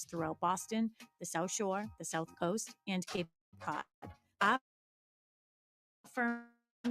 throughout Boston, the South Shore, the South Coast, and Cape Cod. Our firm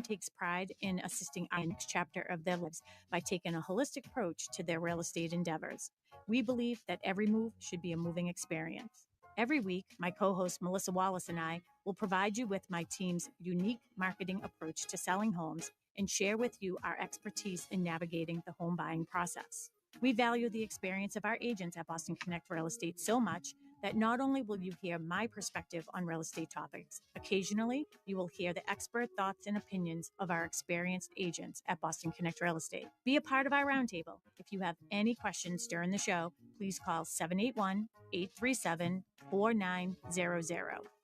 takes pride in assisting our next chapter of their lives by taking a holistic approach to their real estate endeavors. We believe that every move should be a moving experience. Every week, my co host Melissa Wallace and I will provide you with my team's unique marketing approach to selling homes and share with you our expertise in navigating the home buying process. We value the experience of our agents at Boston Connect Real Estate so much that not only will you hear my perspective on real estate topics, occasionally you will hear the expert thoughts and opinions of our experienced agents at Boston Connect Real Estate. Be a part of our roundtable. If you have any questions during the show, please call 781-837-4900.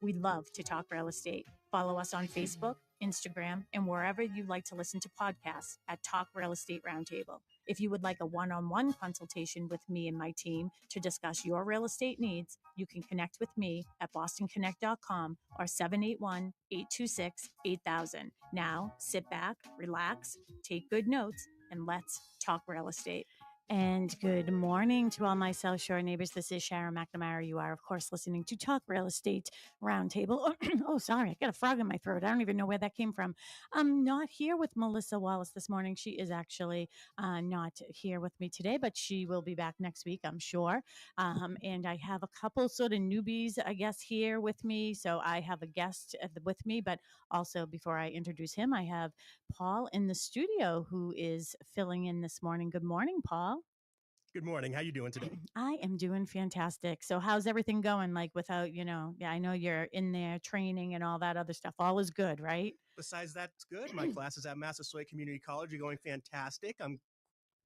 We love to talk real estate. Follow us on Facebook, Instagram, and wherever you like to listen to podcasts at Talk Real Estate Roundtable. If you would like a one-on-one consultation with me and my team to discuss your real estate needs, you can connect with me at bostonconnect.com or 781-826-8000. Now, sit back, relax, take good notes, and let's talk real estate. And good morning to all my South Shore neighbors. This is Sharon McNamara. You are, of course, listening to Talk Real Estate Roundtable. Oh, sorry, I got a frog in my throat. I don't even know where that came from. I'm not here with Melissa Wallace this morning. She is actually not here with me today, but she will be back next week, I'm sure. And I have a couple sort of newbies, I guess, here with me. So I have a guest with me, but also before I introduce him, I have Paul in the studio who is filling in this morning. Good morning, Paul. Good morning. How you doing today? I am doing fantastic. So how's everything going? Like without, I know you're in there training and all that other stuff. All is good, right? Besides that, it's good. My classes at Massasoit Community College are going fantastic. I'm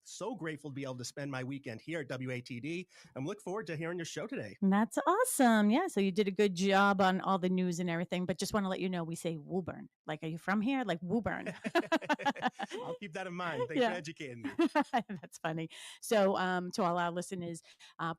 so grateful to be able to spend my weekend here at WATD. I'm looking forward to hearing your show today. That's awesome. Yeah. So you did a good job on all the news and everything, but just want to let you know, we say Woburn. Like, are you from here? Like Woburn. I'll keep that in mind. Thanks for educating me. That's funny. So to all our listeners,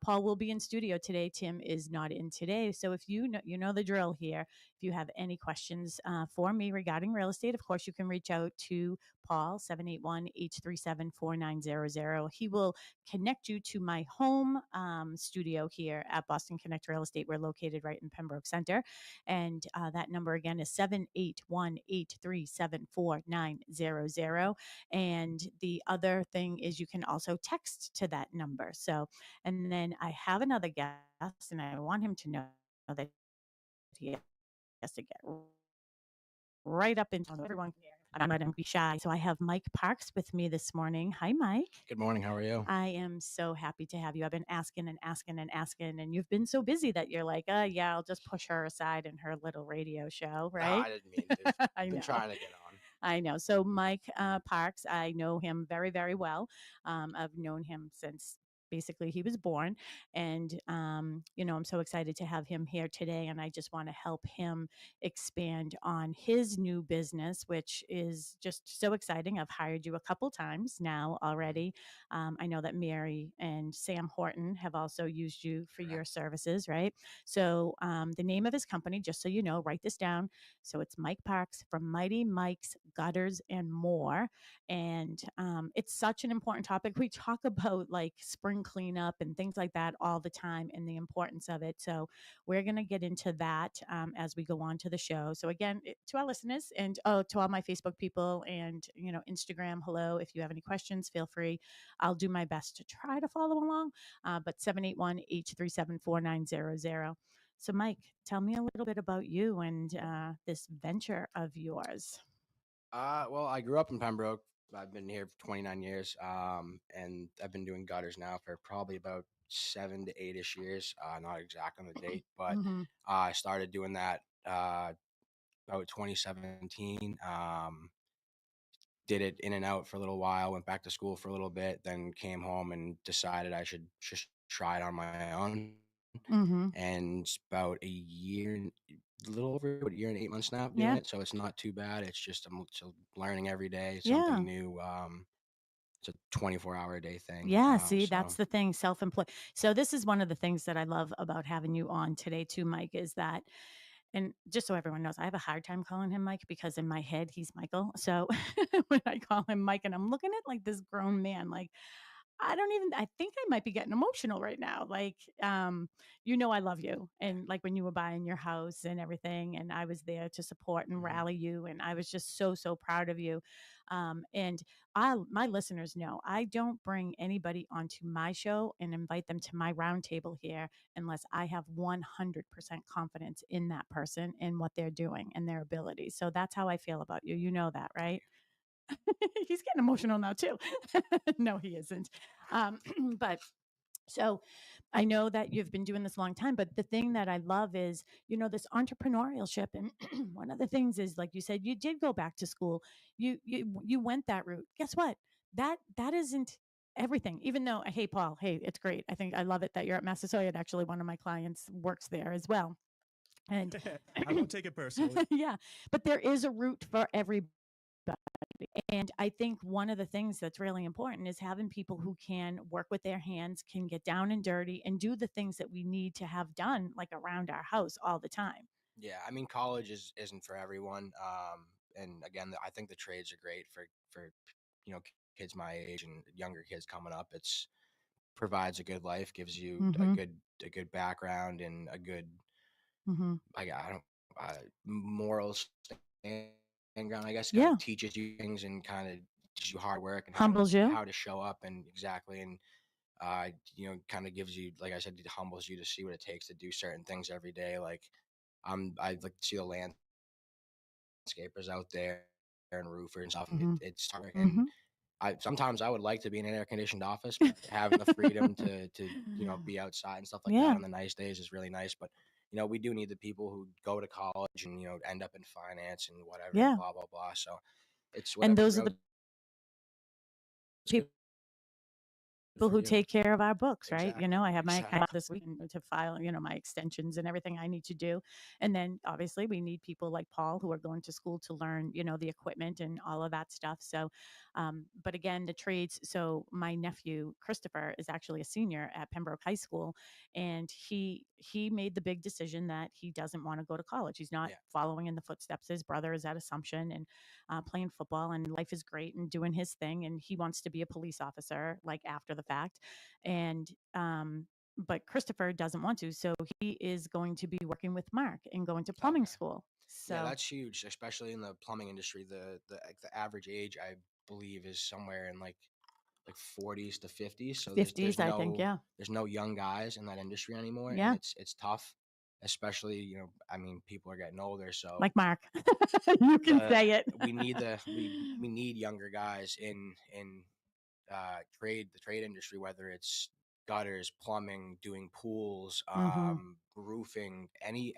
Paul will be in studio today. Tim is not in today. So if you know the drill here. If you have any questions for me regarding real estate, of course, you can reach out to Paul, 781-837-4900. He will connect you to my home studio here at Boston Connect Real Estate. We're located right in Pembroke Center. And that number again is 781-837-4900. And the other thing is you can also text to that number. So, and then I have another guest, and I want him to know that he has to get right up into everyone here. I'm not going to be shy. So I have Mike Parks with me this morning. Hi, Mike. Good morning. How are you? I am so happy to have you. I've been asking, and you've been so busy that you're like, yeah, I'll just push her aside in her little radio show, right? No, I didn't mean to. I've been trying to get on. I know. So Mike Parks, I know him very, very well. I've known him since basically he was born. And, I'm so excited to have him here today. And I just want to help him expand on his new business, which is just so exciting. I've hired you a couple times now already. I know that Mary and Sam Horton have also used you for your services, right? So the name of his company, just so you know, write this down. So it's Mike Parks from Mighty Mike's Gutters and More. And it's such an important topic. We talk about like spring cleanup and things like that all the time and the importance of it. So we're going to get into that as we go on to the show. So again, to our listeners and to all my Facebook people and, Instagram, hello. If you have any questions, feel free. I'll do my best to try to follow along. But 781-837-4900. So Mike, tell me a little bit about you and this venture of yours. Well, I grew up in Pembroke. I've been here for 29 years, and I've been doing gutters now for probably about 7 to 8-ish years. Not exact on the date, but I started doing that about 2017. Did it in and out for a little while, went back to school for a little bit, then came home and decided I should just try it on my own. And about a little over a year and 8 months now doing it. So it's not too bad. It's just I'm learning every day, something new. It's a 24-hour a day thing. Yeah, see, that's the thing, self-employed. So this is one of the things that I love about having you on today too, Mike, is that, and just so everyone knows, I have a hard time calling him Mike because in my head, he's Michael. So when I call him Mike and I'm looking at like this grown man, like, I don't even I think I might be getting emotional right now. Like, I love you. Yeah. And like when you were buying your house and everything, and I was there to support and Hmm. rally you. And I was just so, so proud of you. And my listeners know I don't bring anybody onto my show and invite them to my roundtable here unless I have 100% confidence in that person and what they're doing and their abilities. So that's how I feel about you. You know that, Thank right? you. He's getting emotional now too. No, he isn't. Um, but so I know that you've been doing this a long time, but the thing that I love is, this entrepreneurship. And one of the things is, like you said, you did go back to school. You went that route. Guess what? That isn't everything. Even though, hey, Paul, hey, it's great. I think I love it that you're at Massasoit. Actually, one of my clients works there as well. And I won't take it personally. yeah, but there is a route for everybody. And I think one of the things that's really important is having people who can work with their hands, can get down and dirty, and do the things that we need to have done, like around our house all the time. Yeah, I mean, college isn't for everyone. And again, I think the trades are great for kids my age and younger kids coming up. It's provides a good life, gives you Mm-hmm. a good background and a good Mm-hmm. I don't moral ground. I guess kind Yeah. of teaches you things and kind of teaches you hard work and Humbles you. how to show up and exactly and kind of gives you, like I said, it humbles you to see what it takes to do certain things every day. Like I like to see the landscapers out there and roofers and stuff. Mm-hmm. It's hard, and Mm-hmm. I sometimes I would like to be in an air conditioned office, but having the freedom to be outside and stuff like that Yeah. on the nice days is really nice. But we do need the people who go to college and end up in finance and whatever and Yeah. blah blah blah. So it's And whatever those are road the is people good for who you. take care of our books, right? Exactly, I have exactly. this week to file, my extensions and everything I need to do. And then obviously we need people like Paul who are going to school to learn, the equipment and all of that stuff. So, but again, the trades. So my nephew, Christopher, is actually a senior at Pembroke High School. And he made the big decision that he doesn't want to go to college. He's not Yeah. following in the footsteps. His brother is at Assumption and playing football, and life is great and doing his thing. And he wants to be a police officer, like after the fact. And, but Christopher doesn't want to. So he is going to be working with Mark and going to plumbing Okay. school. Yeah, So that's huge, especially in the plumbing industry. The average age I believe is somewhere in like 40s to 50s. So '50s, I think. Yeah. there's no young guys in that industry anymore, and Yeah. it's tough, especially I mean people are getting older, so Like Mark. You can the say it. we need younger guys in the trade industry, whether it's gutters, plumbing, doing pools, Hmm. roofing, any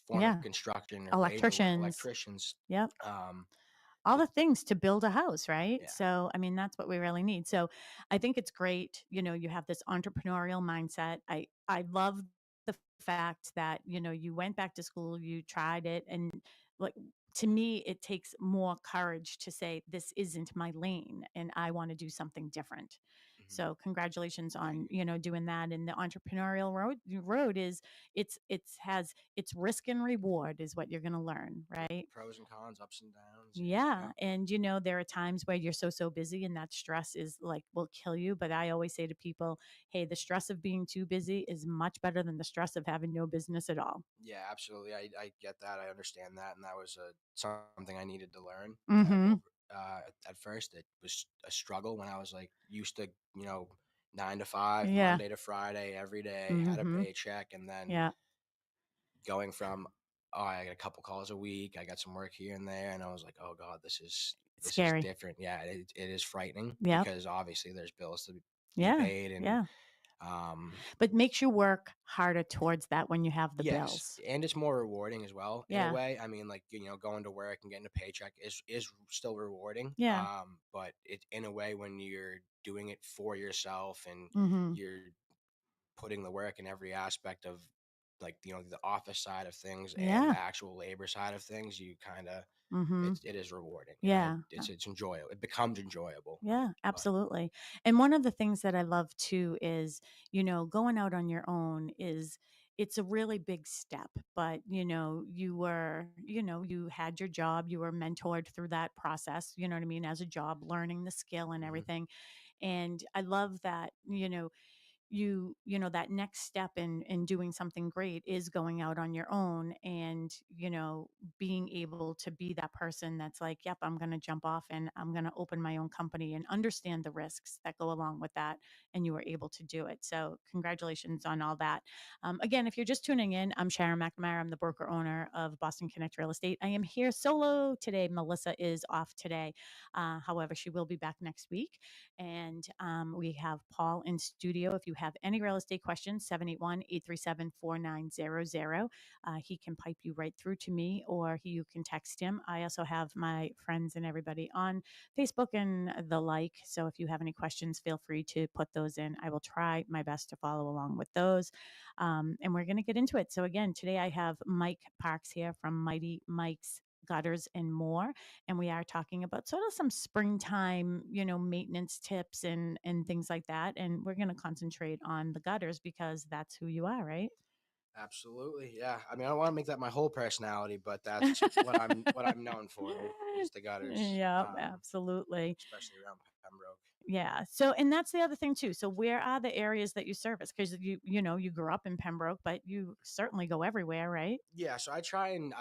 form of Yeah. construction or labor work, Electricians. electricians. Yep. Um, All it, the things to build a house, right? yeah, So, I mean, that's what we really need. So, I think it's great, you have this entrepreneurial mindset. I love the fact that, you went back to school, you tried it, and like, to me it takes more courage to say this isn't my lane and I want to do something different. hmm, So congratulations thank on, you. doing that. And the entrepreneurial road is it's risk and reward is what you're going to learn, Yep, right? pros and cons, ups and downs, and Yeah. yep, And there are times where you're so busy and that stress is like will kill you. But I always say to people, hey, the stress of being too busy is much better than the stress of having no business at all. yeah, absolutely. I get that. I understand that, and that was something I needed to learn Mm-hmm. over at first. It was a struggle when I was like used to 9 to 5, Yeah. Monday to Friday, every day, had a Mm-hmm. paycheck, and then Yeah. going from I got a couple calls a week, I got some work here and there, and I was like, oh god, It's this is scary. different. Yeah, it is frightening Yep. because obviously there's bills to be Yeah. paid, and Yeah. um, But makes you work harder towards that when you have the yes, bills. and it's more rewarding as well in a Yeah. way. I mean, like going to work and getting a paycheck is still rewarding. Yeah. But it in a way when you're doing it for yourself and Mm-hmm. you're putting the work in every aspect of like the office side of things and Yeah. the actual labor side of things, you kind of Mm-hmm. it is rewarding and Yeah. it's enjoyable. It becomes enjoyable. Yeah, But absolutely. And one of the things that I love too is, going out on your own is it's a really big step, but you had your job, you were mentored through that process, you know what I mean, as a job, learning the skill and mhm, everything. And I love that, that next step in doing something great is going out on your own, and being able to be that person that's like, yep, I'm going to jump off and I'm going to open my own company and understand the risks that go along with that, and you were able to do it. So congratulations on all that. Again, if you're just tuning in, I'm Sharon McNamara. I'm the broker owner of Boston Connect Real Estate. I am here solo today. Melissa is off today. However, she will be back next week. And we have Paul in studio. If you have any real estate questions, 781-837-4900. He can pipe you right through to me, or you can text him. I also have my friends and everybody on Facebook and the like. So if you have any questions, feel free to put those in. I will try my best to follow along with those. And we're going to get into it. So again, today I have Mike Parks here from Mighty Mike's Gutters and More, and we are talking about sort of some springtime maintenance tips and things like that, and we're going to concentrate on the gutters because that's who you are, right? Absolutely, yeah. I mean, I don't want to make that my whole personality, but that's what I'm known for is the gutters, Yeah, absolutely. especially around Pembroke. Yeah. So, and that's the other thing too. So, where are the areas that you service? Because you grew up in Pembroke, but you certainly go everywhere, right? Yeah, so I try and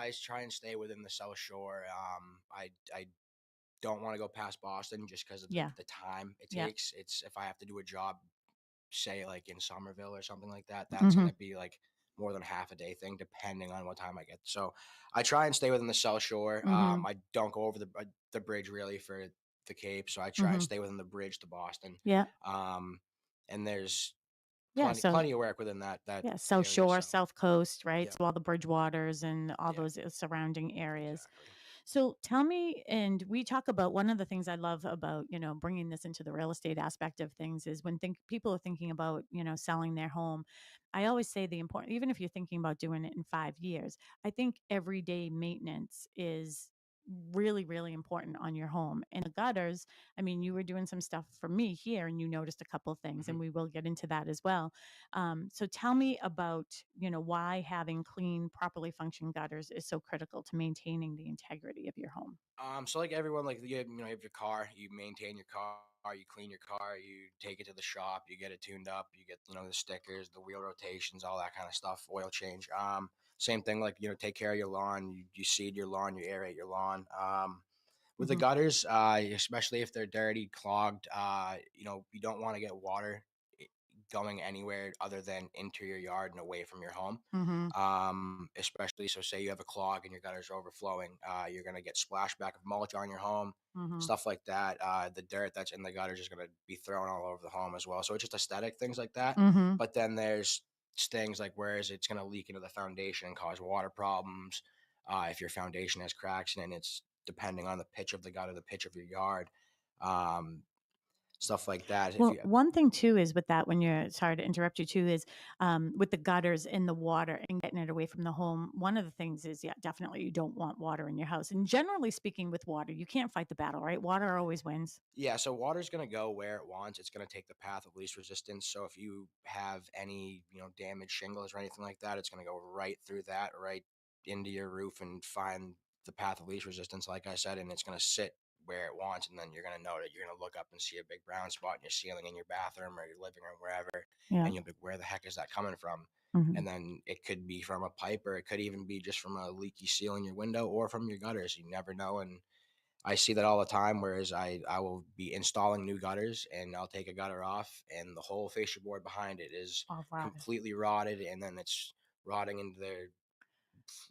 stay within the South Shore. I don't want to go past Boston just because of the Yeah. the time it Yeah. takes. It's if I have to do a job, say like in Somerville or something like that, that's Mm-hmm. gonna be like more than a half a day thing, depending on what time I get. So I try and stay within the South Shore. Mm-hmm. I don't go over the bridge really for the Cape, so I try and Mm-hmm. stay within the bridge to Boston. Yeah. Um, and there's Yeah. So plenty of work within that yeah, South area. Shore, So South Coast, right? yeah, So all the Bridgewaters and all yeah, those surrounding areas. exactly. So tell me, and we talk about one of the things I love about, bringing this into the real estate aspect of things is when people are thinking about, selling their home. I always say the important, even if you're thinking about doing it in 5 years, I think everyday maintenance is really, really important on your home. And the gutters, I mean, you were doing some stuff for me here and you noticed a couple of things, Mhm. and we will get into that as well. So tell me about, why having clean, properly functioning gutters is so critical to maintaining the integrity of your home. So like everyone, like you have your car, you maintain your car, you clean your car, you take it to the shop, you get it tuned up, you get the stickers, the wheel rotations, all that kind of stuff, oil change. Same thing, like take care of your lawn, you seed your lawn, you aerate your lawn. With the Hmm. gutters, especially if they're dirty, clogged, you don't want to get water i- going anywhere other than into your yard and away from your home. Hmm. Especially, so say you have a clog and your gutters are overflowing, you're going to get splashback of mulch on your home, Hmm. stuff like that. The dirt that's in the gutters is going to be thrown all over the home as well. So it's just aesthetic things like that. Hmm. But then there's things like whereas it's going to leak into the foundation and cause water problems. If your foundation has cracks in it, and it's depending on the pitch of the gutter, the pitch of your yard, um, stuff like that. If Well, you one thing too is with that, when you're sorry to interrupt you too, is with the gutters and the water and getting it away from the home. One of the things is, yeah, definitely you don't want water in your house. And generally speaking, with water, you can't fight the battle, right? Water always wins. Yeah, so water's going to go where it wants. It's going to take the path of least resistance. So if you have any, damaged shingles or anything like that, it's going to go right through that, right into your roof and find the path of least resistance, like I said, and it's going to sit where it wants. And then you're going to know that you're going to look up and see a big brown spot in your ceiling in your bathroom or your living room, wherever. Yeah. And you'll be, where the heck is that coming from? Hmm. And then it could be from a pipe, or it could even be just from a leaky seal in your window or from your gutters. You never know. And I see that all the time. Whereas I will be installing new gutters and I'll take a gutter off and the whole fascia board behind it is All right. completely rotted, and then it's rotting into their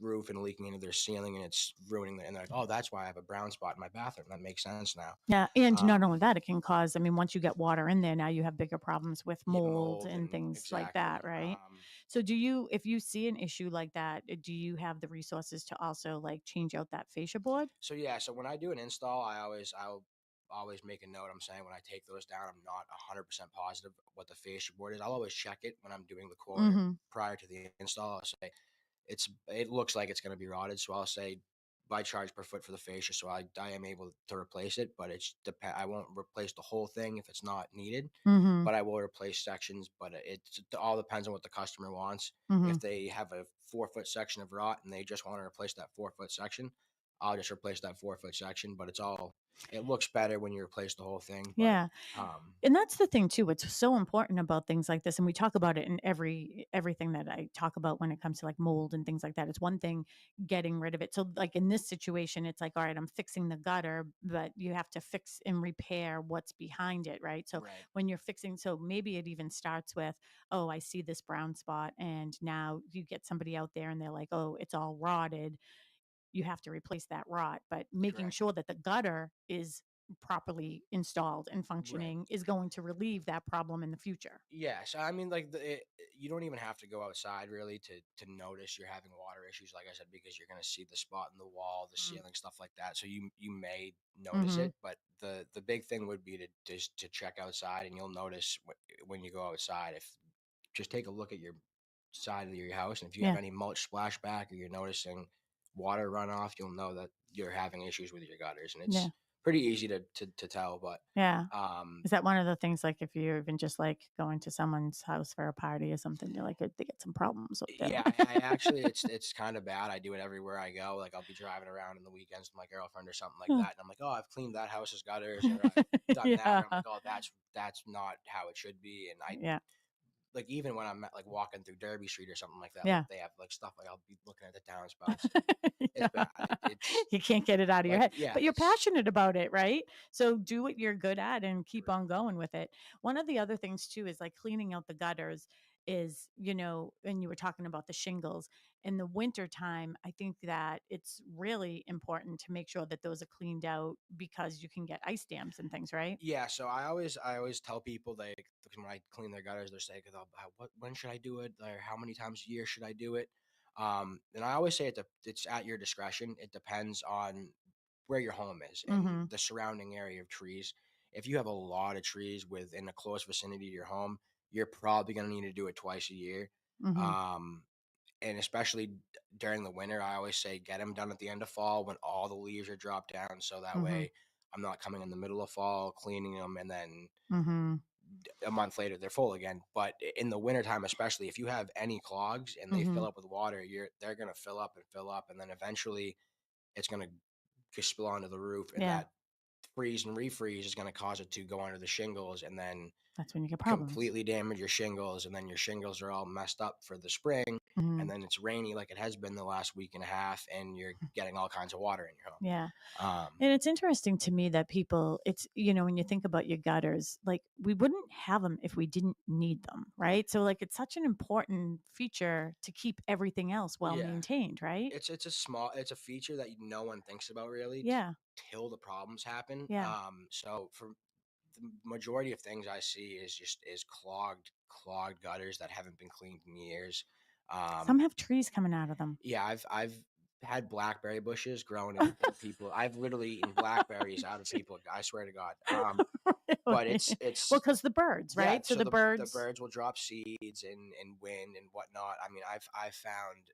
roof and leaking into their ceiling, and it's ruining and they're like, oh, that's why I have a brown spot in my bathroom. That makes sense now. Yeah, and not Um, only that, it can cause, I mean, once you get water in there, now you have bigger problems with yeah, mold mold and and things like that, exactly. right? So if you see an issue like that, do you have the resources to also like change out that fascia board? So yeah, so when I do an install, I'll always make a note. I'm saying when I take those down, I'm not 100% positive what the fascia board is. I'll always check it when I'm doing the quote or Mm-hmm. prior to the install. I'll say it looks like it's going to be rotted, so I'll say by charge per foot for the fascia. So I am able to replace it, but I won't replace the whole thing if it's not needed, Mm-hmm. but I will replace sections. But it all depends on what the customer wants. Mm-hmm. If they have a 4-foot section of rot and they just want to replace that 4-foot section, I'll just replace that 4 foot section. But it looks better when you replace the whole thing. But Yeah. um, And that's the thing too. What's so important about things like this, and we talk about it in everything that I talk about when it comes to like mold and things like that. It's one thing getting rid of it. So like in this situation, it's like, all right, I'm fixing the gutter, but you have to fix and repair what's behind it, right? So right, when you're fixing, so maybe it even starts with, oh, I see this brown spot, and now you get somebody out there and they're like, oh, it's all rotted, you have to replace that rot. But making correct. sure that the gutter is properly installed and Right. functioning is going to relieve that problem in the future. Yeah, so I mean, like you don't even have to go outside really to notice you're having water issues. Like I said, because you're gonna see the spot in the wall, the Mm. ceiling, stuff like that. So you may notice Mm-hmm. it, but the big thing would be to check outside, and you'll notice when you go outside. If just take a look at your side of your house, and if you have Yeah. any mulch splashback or you're noticing water runoff, you'll know that you're having issues with your gutters, and Yeah. it's pretty easy to tell. But Yeah. um, Is that one of the things, like if you're even just like going to someone's house for a party or something, you're like, they get some problems up there? yeah, I actually it's kind of bad. I do it everywhere I go. Like I'll be driving around in the weekends with my girlfriend or something like Huh. that, and I'm like, oh, I've cleaned that house's gutters, or I've done that, Yeah. and I'm like, oh, that's not how it should be. And I Yeah. like even when I'm like walking through Derby Street or something like that, like Yeah. they have like stuff like I'll be looking at the downspouts, and Yeah. it's bad. It's You can't get it out of your like head, yeah, but you're it's passionate about it, right? So do what you're good at and keep correct. on going with it. One of the other things too is like cleaning out the gutters is, and you were talking about the shingles in the winter time. I think that it's really important to make sure that those are cleaned out because you can get ice dams and things, right? Yeah, so I always tell people like when I clean their gutters, they're saying, What when should I do it? Or how many times a year should I do it?" And I always say it's at your discretion. It depends on where your home is and Mm-hmm. the surrounding area of trees. If you have a lot of trees within a close vicinity to your home, you're probably going to need to do it twice a year. Mm-hmm. Um, and especially during the winter, I always say get them done at the end of fall when all the leaves are dropped down, so that Mm-hmm. way I'm not coming in the middle of fall cleaning them and then Mm-hmm. a month later they're full again. But in the wintertime, especially if you have any clogs and they Mm-hmm. fill up with water, they're gonna fill up, and then eventually it's gonna just spill onto the roof, and Yeah. that freeze and refreeze is gonna cause it to go under the shingles, and then That's when you get problems. completely damage your shingles, and then your shingles are all messed up for the spring, Mm-hmm. and then it's rainy like it has been the last week and a half, and you're getting all kinds of water in your Yeah. home. And it's interesting to me that people, when you think about your gutters, like we wouldn't have them if we didn't need them, right? So, like, it's such an important feature to keep everything else well Yeah, maintained, right? it's a feature that no one thinks about really Yeah. till the problems happen. Yeah. So for the majority of things I see is clogged gutters that haven't been cleaned in years. Some Um, have trees coming out of them. yeah, I've had blackberry bushes growing in people. I've literally eaten blackberries out of people. I swear to God. But Really? Well, it's because the birds, yeah. right? So So the the birds, birds will drop seeds and wind and whatnot. I mean, I've found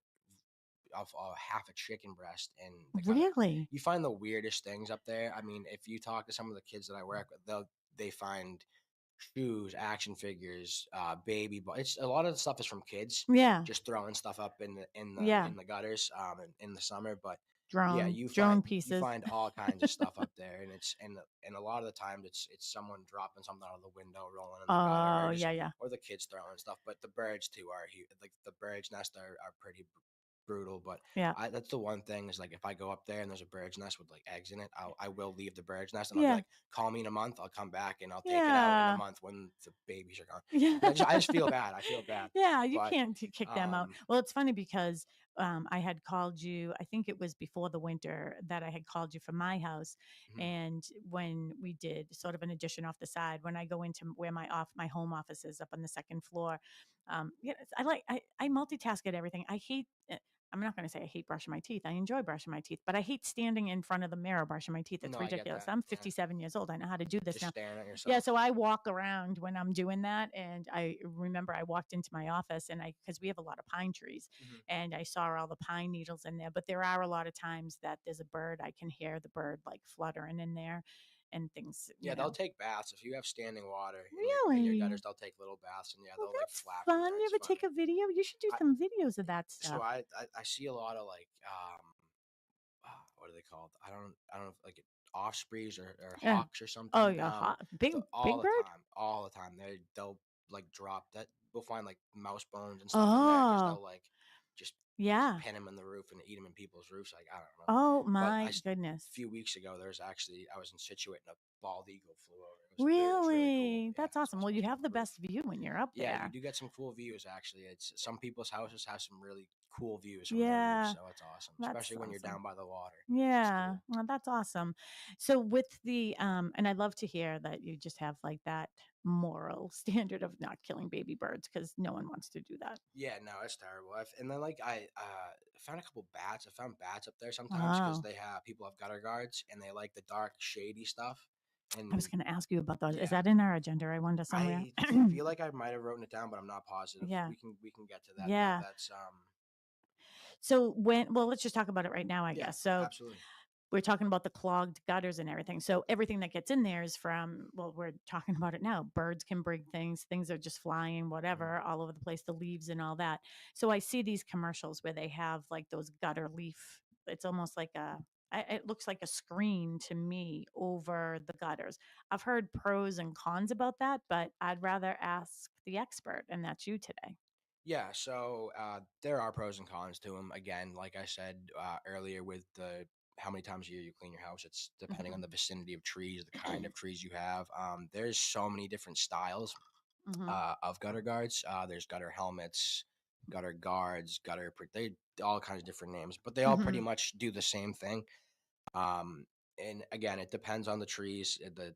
of half a chicken breast and the kind of really? you find the weirdest things up there. I mean, if you talk to some of the kids that I work with, they find shoes, action figures, baby. But it's a lot of the stuff is from kids Yeah. just throwing stuff up Yeah. in the gutters in the summer. But yeah, Drone you pieces. find all kinds of stuff up there, and and a lot of the times it's someone dropping something out of the window, rolling in the gutter, Oh, yeah. Yeah. or the kids throwing stuff. But the birds too like the birds nest are pretty brutal. But Yeah. that's the one thing is like if I go up there and there's a bird's nest with like eggs in it, I will leave the bird's nest and I'll be Yeah. like, call me in a month. I'll come back and I'll take it out in a Yeah. month when the babies are gone. Yeah. 'Cause I just feel bad. I feel bad. Yeah, you But can't kick them out. um, Well, it's funny because I had called you, I think it was before the winter that I had called you from my house. mhm, And when we did sort of an addition off the side, when I go into where my home office is up on the second floor, yeah, I multitask at everything. I'm not going to say I hate brushing my teeth. I enjoy brushing my teeth, but I hate standing in front of the mirror brushing my teeth. It's no, I get ridiculous. that. I'm Yeah, 57 years old. I know how to do this just now. staring at Yeah, yourself. so I walk around when I'm doing that, and I remember I walked into my office, and because we have a lot of pine trees, Mhm. and I saw all the pine needles in there. But there are a lot of times that there's a bird, I can hear the bird like fluttering in there, and things. Yeah, they'll take baths if you have standing water in your Really? gutters. They'll take little baths and yeah, Well, they'll like that's flap in fun. there. You It's ever fun. take a video? You should do I some videos of that so stuff. I see a lot of like what are they called? I don't know, like ospreys or Yeah. hawks or Oh, something. yeah. Big, All big bird? all the time. They'll like drop that. We'll find like mouse bones and stuff in there because Oh, they'll like just yeah. pin them in the roof and eat them in people's roofs. Like I don't know. Oh, But my goodness. a few weeks ago, there's actually I was in Scituate and a bald eagle flew over. It was really cool. Really? Yeah, That's awesome. so Well, I you was on have the the roof. best view when you're up Yeah, you there. do get some cool views actually. It's some people's houses have some really cool views from their roofs, Yeah, so it's awesome, that's especially when you're awesome. down by the water. It's Yeah, cool. well, that's awesome. So with the and I love to hear that you just have like that moral standard of not killing baby birds because no one wants to do that. Yeah, no, it's terrible. And then like I found a couple bats. I found bats up there sometimes because Oh, they have people have gutter guards and they like the dark shady stuff. I was And going to ask you about those. Is yeah, that in our agenda? I wonder somewhere. I feel like I might have written it down, but I'm not positive. Yeah, We can get to that though. yeah. That's So well, let's just talk about it right now, I yeah, guess. So absolutely. we're talking about the clogged gutters and everything. So everything that gets in there is from, well, we're talking about it now. Birds can bring things, things are just flying, Mhm. whatever, all over the place, the leaves and all that. So I see these commercials where they have like those gutter leaf, it's almost like it looks like a screen to me over the gutters. I've heard pros and cons about that, but I'd rather ask the expert, and that's you today. Yeah, so there are pros and cons to them. Again, like I said earlier, with the how many times a year you clean your house, it's depending on Hmm. the vicinity of trees, the kind of trees you have. There's so many different styles Hmm. of gutter guards. There's gutter helmets, gutter guards, they all kinds of different names, but they all pretty Hmm. much do the same thing. Um, and again, it depends on the trees, the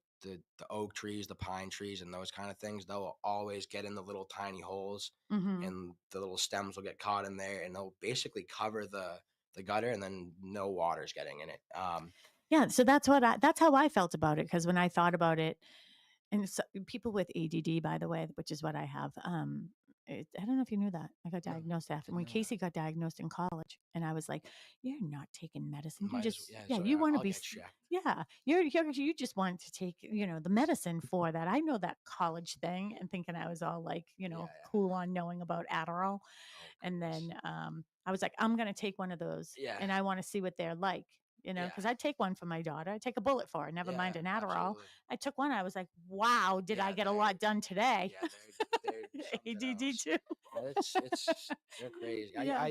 oak trees, the pine trees, and those kind of things. They'll always get in the little tiny holes, Hmm. and the little stems will get caught in there, and they'll basically cover the gutter, and then no water's getting in it. Yeah, so that's how I felt about it because when I thought about it, and so, people with ADD, by the way, which is what I have. I don't know if you knew that. I got No, diagnosed after didn't when know that. Casey got diagnosed in college, and I was like, "You're not taking medicine. You Might as well, just yeah. yeah, So you want to I'll be get checked. yeah, you just want to take the medicine for that." I know that college thing, and thinking I was all like Yeah, yeah. cool on knowing about Adderall, Oh and goodness. then I was like, I'm going to take one of those Yeah, and I want to see what they're like, yeah, because I'd take one for my daughter. I'd take a bullet for her, never yeah. mind an Adderall. Absolutely. I took one. I was like, wow, did I Yeah, get a lot done today? yeah, they're something ADD else. too. It's they're crazy. Yeah.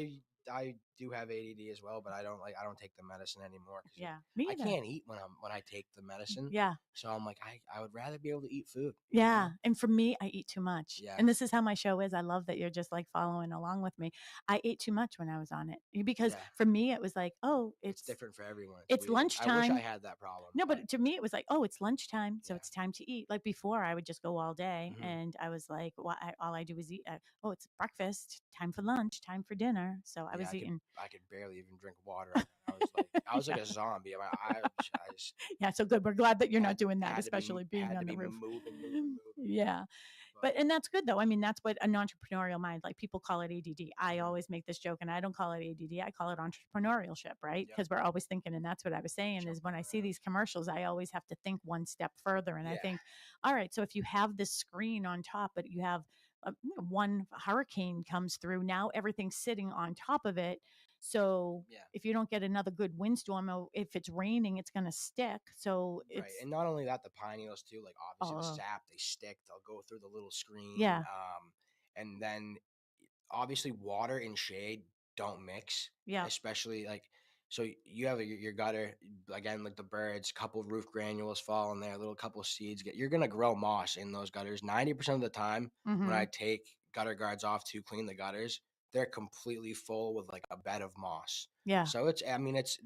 I do have ADD as well, but I don't take the medicine anymore because Yeah. Me I either. can't eat when I take the medicine. Yeah. So I'm like I would rather be able to eat food. You Yeah, know? and for me, I eat too much. Yeah, And this is how my show is. I love that you're just like following along with me. I ate too much when I was on it because yeah. for me it was like, "Oh, It's different for everyone. It's it's weird. I wish I lunchtime." had that problem, No, but but to me, it was like, "Oh, it's lunchtime, so yeah. it's time to eat." Like before, I would just go all day, Hmm. and I was like, "Well, all I do is eat." Oh, it's breakfast, time for lunch, time for dinner. So I Yeah, was eating. I could barely even drink water. And I was like Yeah, a zombie. I just yeah. So good. We're glad that you're not doing that, had to be especially being on the roof. moving. Yeah. But But and that's good though. I mean, that's what an entrepreneurial mind, like people call it ADD. I mhm, always make this joke and I don't call it ADD. I call it entrepreneurship, right? yep, Because we're always thinking, and that's what I was saying is jumping when I see around. these commercials, I always have to think one step further. And I Yeah, think, all right, so if you have this screen on top, but you have one hurricane comes through, now everything's sitting on top of it. So yeah. if you don't get another good windstorm, or if it's raining, it's going to stick. So Right, it's, and not only that, the pine needles too. Like obviously the oh, sap, they stick. They'll go through the little screen, yeah, and then obviously water and shade don't mix, yeah, especially like so you have your gutter again like the birds, couple roof granules fall in there, little couple seeds get. You're gonna grow moss in those gutters. 90% of the time, when mm-hmm, I take gutter guards off to clean the gutters, they're completely full with like a bed of moss. yeah, So it's I mean it's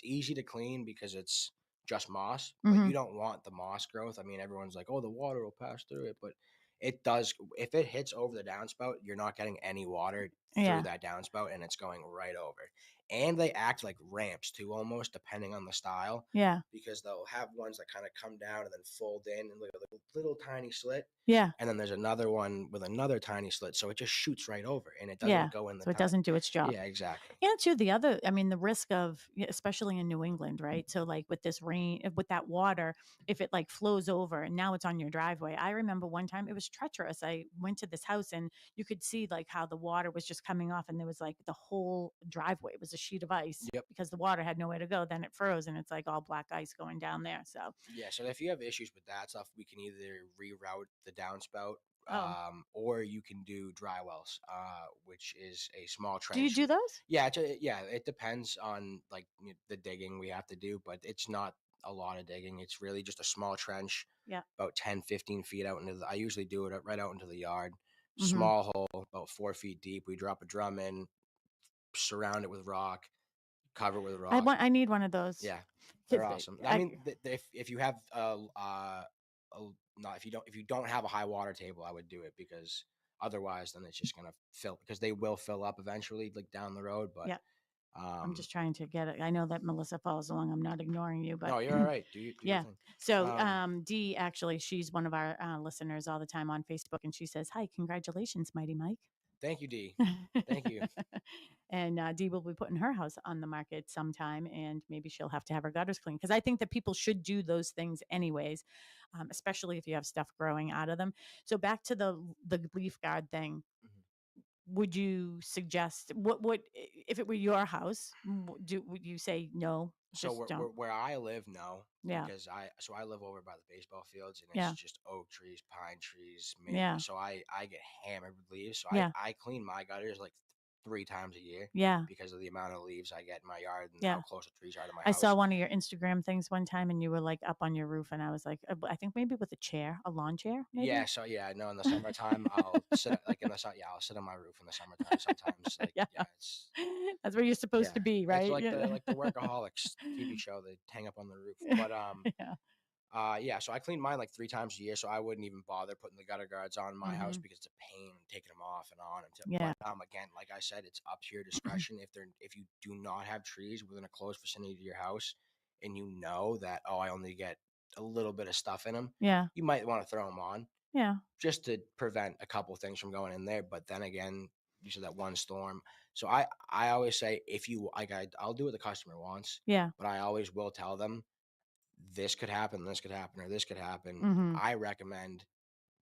easy to clean because it's just moss, but mm-hmm, you don't want the moss growth. I mean, everyone's like, oh, the water will pass through it, but it does. If it hits over the downspout, you're not getting any water through yeah, that downspout, and it's going right over. And they act like ramps too, almost depending on the style, yeah. because they'll have ones that kind of come down and then fold in and look at a little tiny slit, Yeah. and then there's another one with another tiny slit, so it just shoots right over, and it Yeah. doesn't go in the So it time. doesn't do its job. Yeah, exactly. And too, I mean, the risk of, especially in New England, right? So, like with this rain, with that water, if it like flows over and now it's on your driveway. I remember one time it was treacherous. I went to this house and you could see like how the water was just coming off, and there was like the whole driveway was a sheet of ice Yep. because the water had nowhere to go. Then it froze, and it's like all black ice going down there. So, Yeah, so if you have issues with that stuff, we can either reroute the downspout, oh, or you can do dry wells, which is a small do you trench. do those? Yeah, yeah, it depends on like the digging we have to do, but it's not a lot of digging. It's really just a small trench, Yeah. about 10, 15 feet out into the. I usually do it right out into the yard. Mm-hmm. Small hole, about 4 feet deep. We drop a drum in, surround it with rock, cover it with rock. I need one of those. Yeah, they're 'Cause awesome. I I, mean, if you have not if you don't have a high water table, I would do it because otherwise, then it's just gonna fill because they will fill up eventually, like down the road. But yeah, I'm um, just trying to get it. I know that Melissa follows along. I'm not ignoring you, but no, you're all right. Do your yeah. thing. So, Um, Dee, actually, she's one of our listeners all the time on Facebook, and she says, "Hi, congratulations, Mighty Mike." Thank you, D. Thank you. And Dee will be putting her house on the market sometime, and maybe she'll have to have her gutters cleaned because I think that people should do those things anyways, especially if you have stuff growing out of them. So back to the leaf guard thing. Mhm. Would you suggest if it were your house? Would you say no? So Just don't. where I live, no, Yeah, because I live over by the baseball fields and it's yeah, just oak trees, pine trees, yeah, so I get hammered with leaves. So yeah, I clean my gutters like 3 times a year yeah, because of the amount of leaves I get in my yard and how yeah. close the trees are to my I saw house. one of your Instagram things one time, and you were like up on your roof, and I was like, I think maybe with a chair, a lawn chair, maybe. Yeah, so yeah, I know in the summertime I'll sit like in the sun. Yeah, I'll sit on my roof in the summertime sometimes. Like Yeah, yeah, it's that's where you're supposed yeah, to be, it's right? Yeah, like the workaholics TV show they hang up on the roof. But yeah. yeah, so I clean mine like 3 times a year, so I wouldn't even bother putting the gutter guards on my house Hmm. because it's a pain taking them off and on. Yeah. But again, like I said, it's up to your discretion. If you do not have trees within a close vicinity to your house, and you know that I only get a little bit of stuff in them, Yeah. you might want to throw them on Yeah. just to prevent a couple things from going in there. But then again, you said that one storm. So I always say if you like I'll do what the customer wants, Yeah. but I always will tell them this could happen, or this could happen. Hmm. I recommend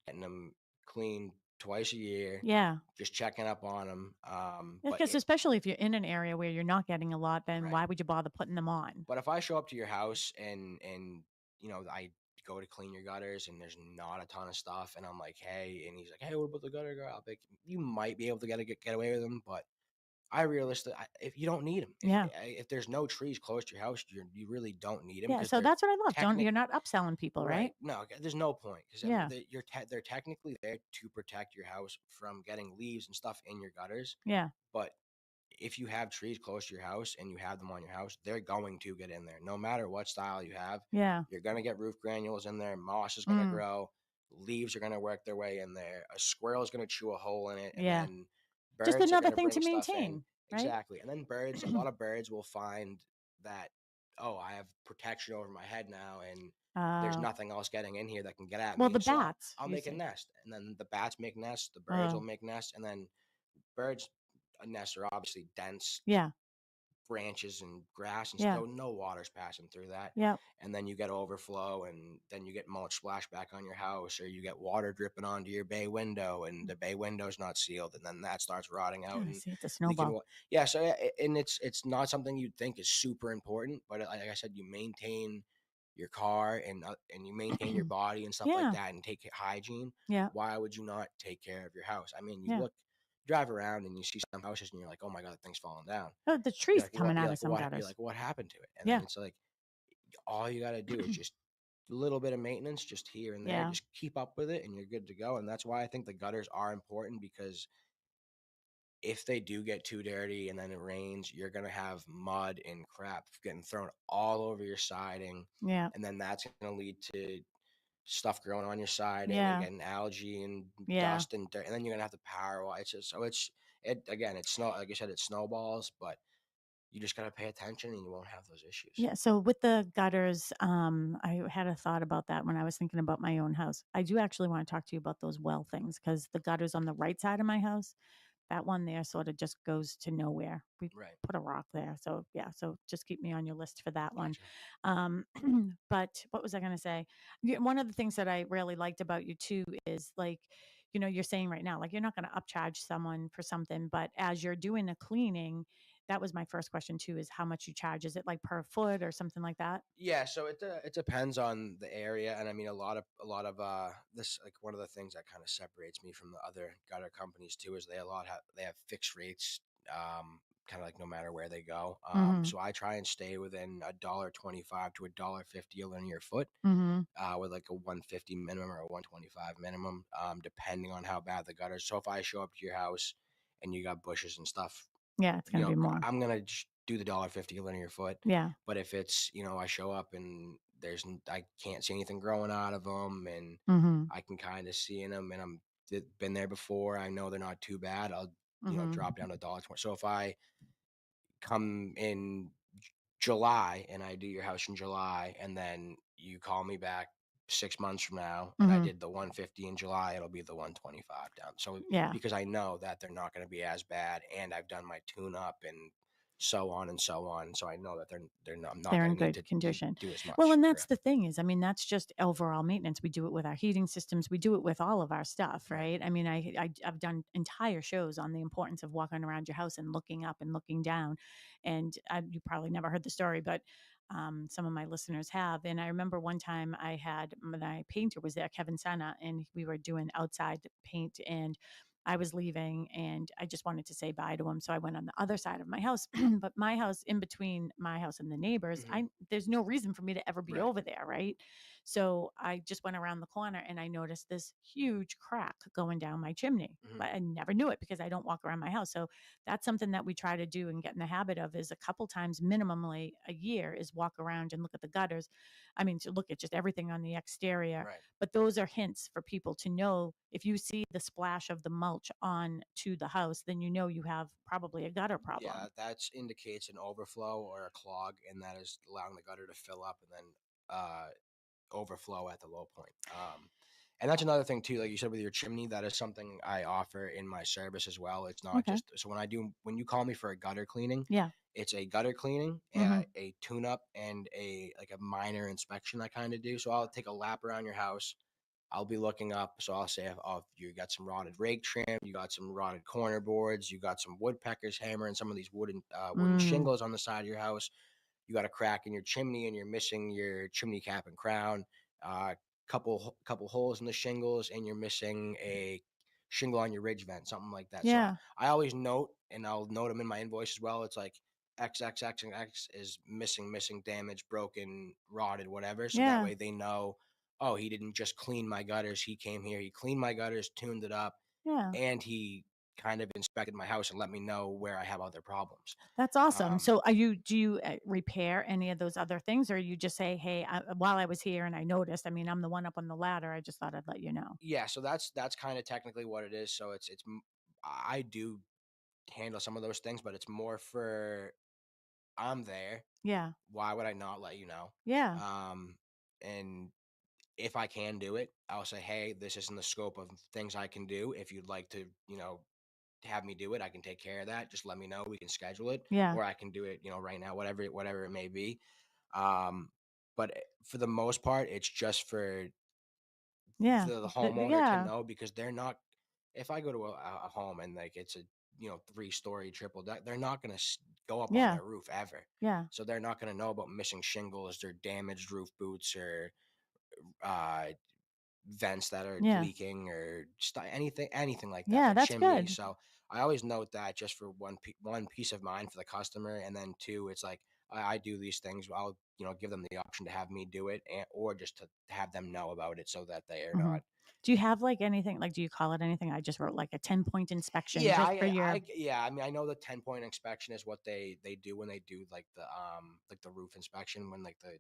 getting them cleaned twice a year, Yeah. just checking up on them. Because especially if you're in an area where you're not getting a lot, then Right. why would you bother putting them on? But if I show up to your house and I go to clean your gutters and there's not a ton of stuff, and I'm like, hey, and he's like, hey, what about the gutter guy? I'll be like, you might be able to get away with them, but if you don't need them, Yeah. if there's no trees close to your house, you really don't need them Yeah. because So they're that's what I love. Don't technic you're not upselling people, right. right? No, there's no point because I mean Yeah. they're technically there to protect your house from getting leaves and stuff in your gutters, Yeah. but if you have trees close to your house and you have them on your house, they're going to get in there. No matter what style you have, Yeah. you're going to get roof granules in there. Moss is going to Mm. grow. Leaves are going to work their way in there. A squirrel is going to chew a hole in it. And Yeah. then Just birds are another going to thing bring to stuff in. maintain, right? Exactly. And then birds, a lot of birds will find that, oh, I have protection over my head now. And there's uh, nothing else getting in here that can get at well, me. the And so bats, I'll you make a say. nest. And then the bats make nests. The birds will Oh, make nests. And then birds' nests are obviously dense yeah. branches and grass, and Yeah. so no water's passing through that. Yeah. And then you get overflow, and then you get mulch splashback on your house, or you get water dripping onto your bay window, and the bay window's not sealed, and then that starts rotting out Yeah. and See, it's a leaking. snowball. Yeah, so and it's not something you'd think is super important, but like I said, you maintain your car and you maintain your body and stuff like Yeah. that, and take hygiene. Yeah. Why would you not take care of your house? I mean, Yeah. drive around and you see some houses and you're like, oh my god, the thing's falling down. Oh, the You're trees like, what? coming out of some gutters. What happened to it? And then Yeah. it's like, all you got to do is just a little bit of maintenance, just here and there. Yeah. Just keep up with it, and you're good to go. And that's why I think the gutters are important because if they do get too dirty and then it rains, you're gonna have mud and crap getting thrown all over your siding, Yeah. and then that's gonna lead to stuff growing on your siding and Yeah. getting algae and Yeah. dust and dirt, and then you're gonna have to power wash. It's just so it again. It's snow, like I said, it snowballs, but you just got to pay attention and you won't have those issues. Yeah. So with the gutters, I had a thought about that when I was thinking about my own house. I do actually want to talk to you about those well things because the gutters on the right side of my house, that one there sort of just goes to nowhere. We Right. put a rock there. So yeah, so just keep me on your list for that one. Gotcha. Um, but what was I going to say? One of the things that I really liked about you too is like you're saying right now, like you're not going to upcharge someone for something, but as you're doing a cleaning, that was my first question too, is how much you charge. Is it like per foot or something like that? Yeah, so it depends on the area, and I mean a lot of this, like, one of the things that kind of separates me from the other gutter companies too is they have fixed rates, kind of like no matter where they go. Mhm. So I try and stay within $1.25 to $1.50 a linear foot, Mhm. with like a 150 minimum or a 125 minimum, depending on how bad the gutters. So if I show up to your house and you got bushes and stuff, Yeah, it's going to be more. I'm gonna just do the $1.50 a linear foot. Yeah. But if it's, I show up and I can't see anything growing out of them, and Mhm. I can kind of see in them, and been there before, I know they're not too bad. I'll, Mhm. drop down to $1.20. So if I come in July and I do your house in July, and then you call me back 6 months from now and I Mhm. did the 150 in July, it'll be the 125 down. So Yeah. because I know that they're not going to be as bad, and I've done my tune up and so on and so on. So I know that I'm not They're going in to need good to condition. do as Well, much. and that's Correct. the thing is, I mean, that's just overall maintenance. We do it with our heating systems. We do it with all of our stuff, Right. right? I mean, I've done entire shows on the importance of walking around your house and looking up and looking down. And you probably never heard the story, but some of my listeners have. And I remember one time my painter was there, Kevin Senna, and we were doing outside paint, and I was leaving and I just wanted to say bye to him. So I went on the other side of my house, but my house, in between my house and the neighbors, Hmm. there's no reason for me to ever be Right. over there, right? So I just went around the corner and I noticed this huge crack going down my chimney. Hmm. But I never knew it because I don't walk around my house. So that's something that we try to do and get in the habit of, is a couple times minimally a year, is walk around and look at the gutters. I mean, to look at just everything on the exterior. Right. But those are hints for people to know. If you see the splash of the mulch on to the house, then you know you have probably a gutter Yeah, problem. that indicates an overflow or a clog, and that is allowing the gutter to fill up and then overflow at the low point. And that's another thing too, like you said with your chimney, that is something I offer in my service as well. It's not Okay. just, so when you call me for a gutter cleaning, Yeah. it's a gutter cleaning, Mhm. a tune up, and a minor inspection I kind of do. So I'll take a lap around your house. I'll be looking up. So I'll say, oh, if you got some rotted rake trim, you got some rotted corner boards, you got some woodpeckers hammering some of these wooden Mm. shingles on the side of your house, you got a crack in your chimney and you're missing your chimney cap and crown, uh, couple holes in the shingles, and you're missing a shingle on your ridge vent, something like that. So Yeah. I always note, and I'll note them in my invoice as well. It's like X X X and X is missing, damaged, broken, rotted, whatever. So that Yeah. way they know, oh, he didn't just clean my gutters. He came here, he cleaned my gutters, tuned it up, Yeah. and he kind of inspected my house and let me know where I have other problems. That's awesome. Um, So do you repair any of those other things, or you just say, "Hey, while I was here and I noticed, I mean, I'm the one up on the ladder. I just thought I'd let you know." Yeah, so that's kind of technically what it is. So I do handle some of those things, but it's more for, I'm there. Yeah. Why would I not let you know? Yeah. Um, and if I can do it, I'll say, hey, this isn't the scope of things I can do. If you'd like to, have me do it, I can take care of that. Just let me know. We can schedule it, Yeah. or I can do it, right now, whatever it may be. Um, but for the most part, it's just for Yeah. the homeowner to Yeah. know, because they're not, if I go to a home and like it's a 3-story triple deck, they're not going to go up on Yeah. their roof ever. Yeah. So they're not going to know about missing shingles or damaged roof boots or uh, vents that are Yeah. leaking or anything like that, Yeah. or That's chimney. good. So I always note that, just for one peace of mind for the customer, and then two, it's like, I do these things. I'll give them the option to have me do it, or just to have them know about it, so that they are Hmm. not. Do you have like anything, like, do you call it anything? I just wrote like a 10-point inspection Yeah, just for your. yeah. I mean, I know the 10-point inspection is what they do when they do like the roof inspection, when like the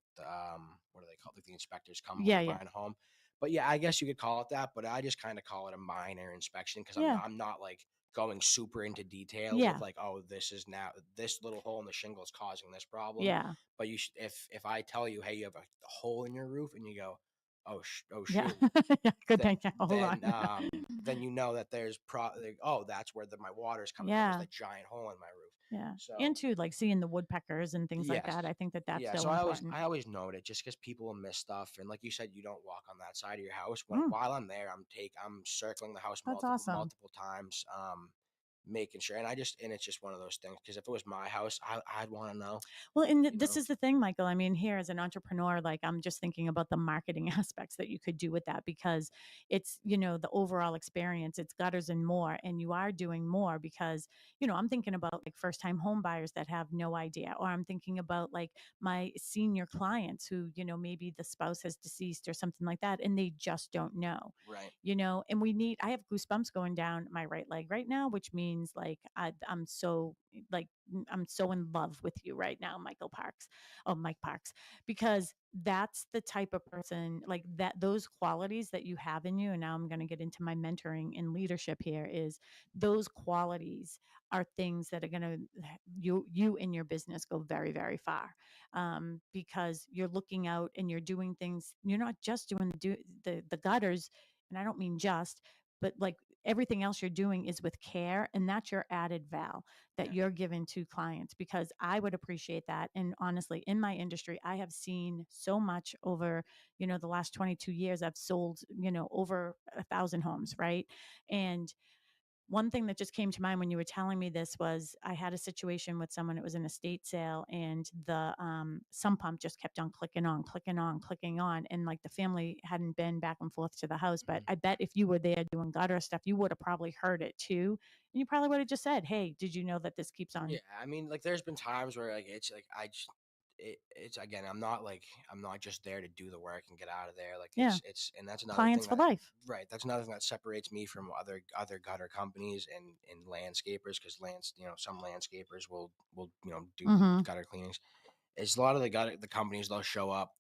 what are they called? Like the inspectors come when Yeah. they're Yeah. buying a home. But yeah, I guess you could call it that. But I just kind of call it a minor inspection, because Yeah. I'm not like going super into details of Yeah. like, oh, this is now this little hole in the shingle is causing this problem. Yeah. But if I tell you, hey, you have a hole in your roof, and you go, oh Yeah. shoot, Yeah, good th- thing. Yeah, hold on. then you know that there's like, oh, that's where my water's coming from, is Yeah. the giant hole in my roof. Yeah. And So too, like seeing the woodpeckers and things like yes. that. I think that that's Yeah, so so important. I always note it just because people will miss stuff, and like you said, you don't walk on that side of your house. Mm, While I'm there, I'm circling the house that's awesome. multiple times, making sure. And it's just one of those things, because if it was my house, I'd want to know, Well, and you this know. is the thing, Michael. I mean, here as an entrepreneur, like I'm just thinking about the marketing aspects that you could do with that because it's, the overall experience, it's gutters and more. And you are doing more because, I'm thinking about like first time home buyers that have no idea, or I'm thinking about like my senior clients who, maybe the spouse has deceased or something like that, and they just don't know, Right. and I have goosebumps going down my right leg right now, which means like I'm so like I'm so in love with you right now, Michael Parks. Oh, Mike Parks, because that's the type of person like that, those qualities that you have in you. And now I'm going to get into my mentoring and leadership here is those qualities are things that are going to you in your business go very, very far. Because you're looking out and you're doing things. You're not just doing the gutters, and I don't mean just, but like everything else you're doing is with care, and that's your added val that Yeah. you're giving to clients, because I would appreciate that. And honestly, in my industry, I have seen so much over, the last 22 years. I've sold, over 1,000 homes, right? And one thing that just came to mind when you were telling me this was I had a situation with someone. It was an estate sale, and the sump pump just kept on clicking on, clicking on, clicking on, and like the family hadn't been back and forth to the house. But Mhm. I bet if you were there doing gutter stuff, you would have probably heard it too, and you probably would have just said, "Hey, did you know that this keeps Yeah, on?" I mean, like there's been times where like it's like it's again, I'm not just there to do the work and get out of there. Like Yeah, and that's another clients thing for that life. right, that's another thing that separates me from other gutter companies and landscapers, because some landscapers will do Mm-hmm. gutter cleanings. It's a lot of the companies, they'll show up,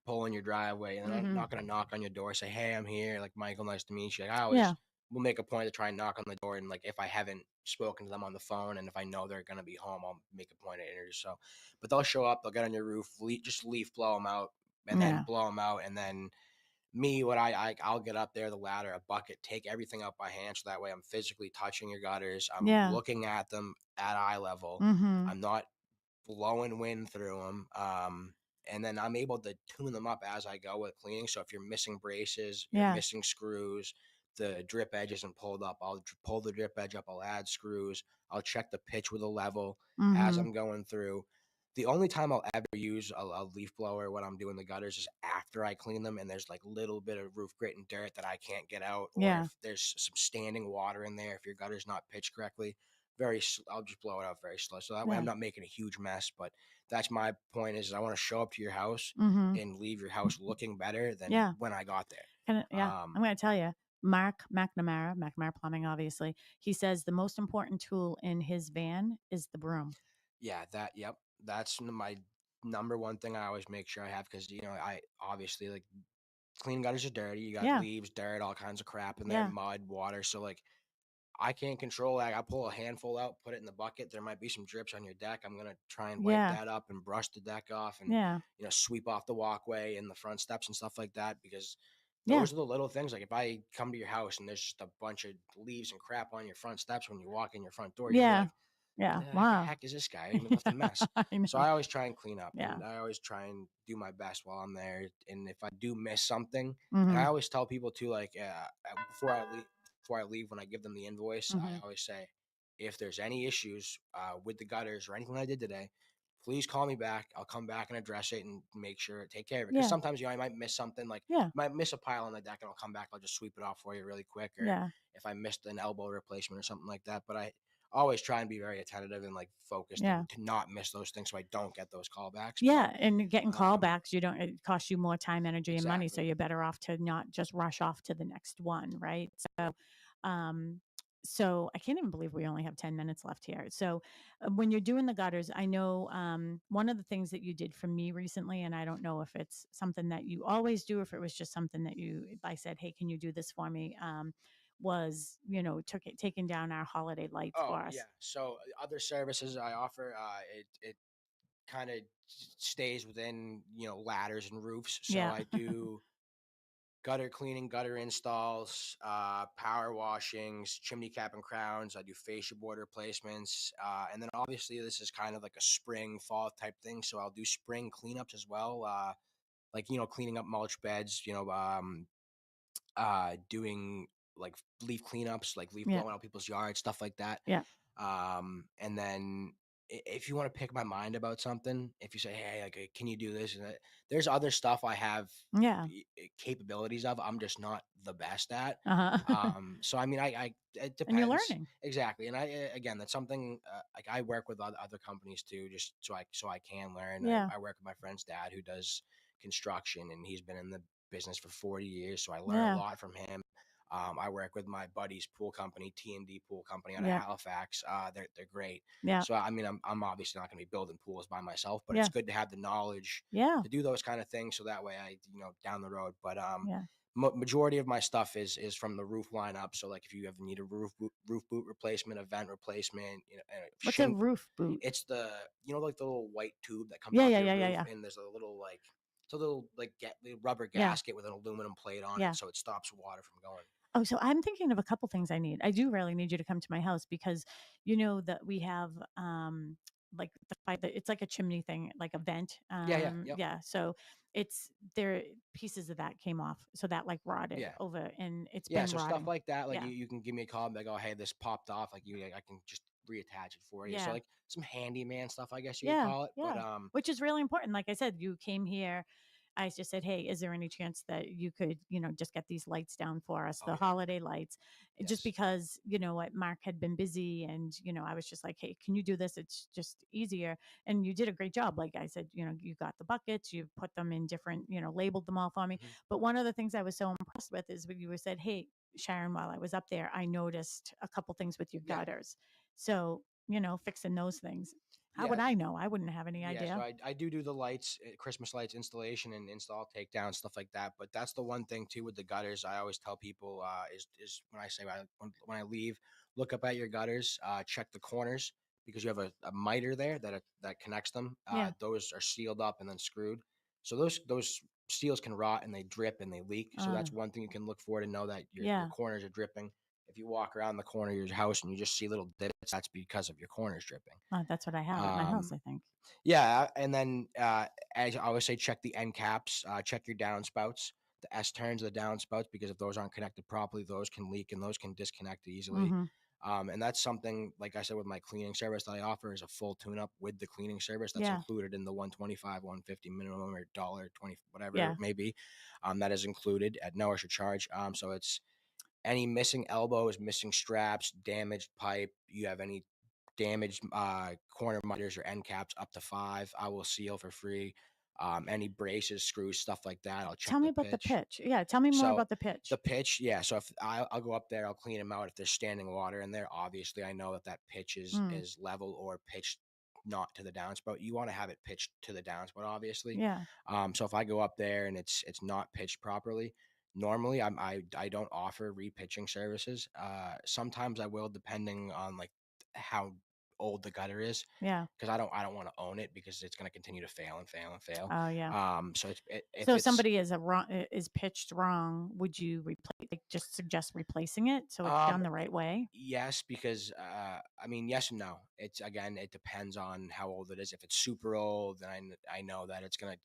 pull in your driveway, and they're Mm-hmm. not gonna knock on your door, say, "Hey, I'm here." Like, Michael, nice to meet you. Like, I always Yeah. will make a point to try and knock on the door, and like if I haven't spoken to them on the phone, and if I know they're gonna be home, I'll make a point to introduce. So, but they'll show up, they'll get on your roof, just leaf blow them out, and then Yeah. blow them out, and then what I'll get up there, the ladder, a bucket, take everything up by hand, so that way I'm physically touching your gutters, I'm Yeah. looking at them at eye level, Mm-hmm. I'm not blowing wind through them. And then I'm able to tune them up as I go with cleaning. So if you're missing braces, you're Yeah. missing screws, the drip edge isn't pulled up, I'll pull the drip edge up, I'll add screws, I'll check the pitch with a level as Mm-hmm. I'm going through. The only time I'll ever use a leaf blower when I'm doing the gutters is after I clean them and there's like a little bit of roof grit and dirt that I can't get out, or Yeah. if there's some standing water in there, if your gutter's not pitched correctly. I'll just blow it out very slow, so that way I'm Yeah. not making a huge mess. But that's my point, is I want to show up to your house Mm-hmm. and leave your house looking better than Yeah. when I got there. Yeah, I'm going to tell you, Mark McNamara Plumbing, obviously, he says the most important tool in his van is the broom. Yeah, yep, that's my number one thing I always make sure I have, because I obviously, like, clean gutters are dirty. You got Yeah. leaves, dirt, all kinds of crap in there, Yeah. mud, water. So like, I can't control that. I pull a handful out, put it in the bucket. There might be some drips on your deck. I'm gonna try and wipe Yeah. that up and brush the deck off, and Yeah. sweep off the walkway and the front steps and stuff like that. Because Yeah. those are the little things. Like if I come to your house and there's just a bunch of leaves and crap on your front steps when you walk in your front door, you're Yeah. like, "Who Yeah. the Wow. heck is this guy? He left a mess." I So know. I always try and clean up, Yeah. and I always try and do my best while I'm there. And if I do miss something, and Mm-hmm. I always tell people too, like before I leave, when I give them the invoice, Mm-hmm. I always say, if there's any issues with the gutters or anything I did today, please call me back. I'll come back and address it and make sure take care of it. Because Yeah. sometimes I might miss something, like Yeah. might miss a pile on the deck, and I'll come back. I'll just sweep it off for you really quick. Or Yeah. if I missed an elbow replacement or something like that. But I always try and be very attentive and like focused, Yeah. and to not miss those things, so I don't get those callbacks. But Yeah, and getting um, callbacks, it costs you more time, energy, and money, so exactly. you're better off to not just rush off to the next one, right? Um, so I can't even believe we only have 10 minutes left here. So when you're doing the gutters, I know one of the things that you did for me recently, and I don't know if it's something that you always do, if it was just something that I said, hey, can you do this for me? Was taking down our holiday lights Oh for yeah. us. So other services I offer, it kind of stays within, ladders and roofs. So Yeah. I do gutter cleaning, gutter installs, power washings, chimney cap and crowns. I do fascia board replacements. And then obviously this is kind of like a spring, fall type thing. So I'll do spring cleanups as well. Like, cleaning up mulch beds, doing like leaf cleanups, like leaf Yeah. blowing out people's yards, stuff like that. Yeah. And then if you want to pick my mind about something, if you say, hey, like, can you do this and that, there's other stuff I have Yeah. capabilities of. I'm just not the best at. Uh-huh. So I mean, it And you're depends learning. exactly. And again, that's something like I work with other companies too, just so I can learn. Yeah. I work with my friend's dad who does construction, and he's been in the business for 40 years, so I learn a Yeah. lot from him. I work with my buddy's pool company, T&D Pool Company out of Yeah. Halifax. They're great. Yeah. So I mean, I'm obviously not going to be building pools by myself, but it's Yeah. good to have the knowledge Yeah. to do those kind of things, so that way I, down the road. But Yeah. majority of my stuff is from the roof line up. So like if you ever need a roof boot replacement, a vent replacement, What's a shin. roof boot? It's the like the little white tube that comes Yeah. off Yeah. your Yeah. Yeah. roof, Yeah. and there's a little like it's a little like the rubber Yeah. gasket with an aluminum plate on it, Yeah. so it stops water from going. Oh, so I'm thinking of a couple things I need. I do really need you to come to my house because you know that we have like the fight that it's like a chimney thing, like a vent. Yeah, yeah, yep, Yeah. So it's there pieces of that came off. So that like rotted yeah. over and it's Yeah, been so stuff rotting. like that, like Yeah. you can give me a call and be like, oh, hey, this popped off. I can just reattach it for you. So Yeah. like some handyman stuff, I guess you could Yeah, call it. But yeah. Which is really important. Like I said, you came here. I just said, "Hey, is there any chance that you could, just get these lights down for us, oh the yeah, holiday lights?" Just yes, because, you know what, Mark had been busy and, I was just like, "Hey, can you do this? It's just easier." And you did a great job. Like I said, you got the buckets, you put them in different, labeled them all for me. hmm But one of the things I was so impressed with is when you were said, "Hey, Sharon, while I was up there, I noticed a couple things with your yeah, gutters." So, fixing those things. How would yeah. I know? I wouldn't have any Yeah, so idea. I do the lights, Christmas lights installation and install takedown stuff like that. But that's the one thing too with the gutters. I always tell people is when I say when I leave, look up at your gutters, check the corners because you have a miter there that connects them. Yeah. Those are sealed up and then screwed. So those seals can rot and they drip and they leak. So Uh, that's one thing you can look for to know that your yeah. corners are dripping. If you walk around the corner of your house and you just see little divots, that's because of your corners dripping. That's what I have at my house, Um, I think. yeah, and then as I always say, check the end caps, check your downspouts, the S turns of the downspouts, because if those aren't connected properly, those can leak and those can disconnect easily. Mm-hmm. And that's something, like I said, with my cleaning service that I offer is a full tune-up with the cleaning service that's Yeah. included in the 125, 150 minimum or $1.20, whatever Yeah. it may be. That is included at no extra charge. So it's any missing elbows, missing straps, damaged pipe, you have any damaged corner miters or end caps up to 5, I will seal for free. Any braces, screws, stuff like that, I'll check Tell me the about the pitch. pitch. Yeah. Tell me more So about the pitch. the pitch, yeah. So if I'll go up there, I'll clean them out. If there's standing water in there, obviously I know that pitch Mm. is level or pitched not to the downspout. You want to have it pitched to the downspout, obviously. Yeah. So if I go up there and it's not pitched properly, normally I don't offer repitching services. Sometimes I will, depending on like how old the gutter is, Yeah. because I don't want to own it because it's going to continue to fail and fail and fail. Oh, yeah. So if So if it's somebody is pitched wrong, would you replace, like, just suggest replacing it so it's um done the right way? yes, because I mean, yes and no. It's again, it depends on how old it is. If it's super old, then I know that it's going to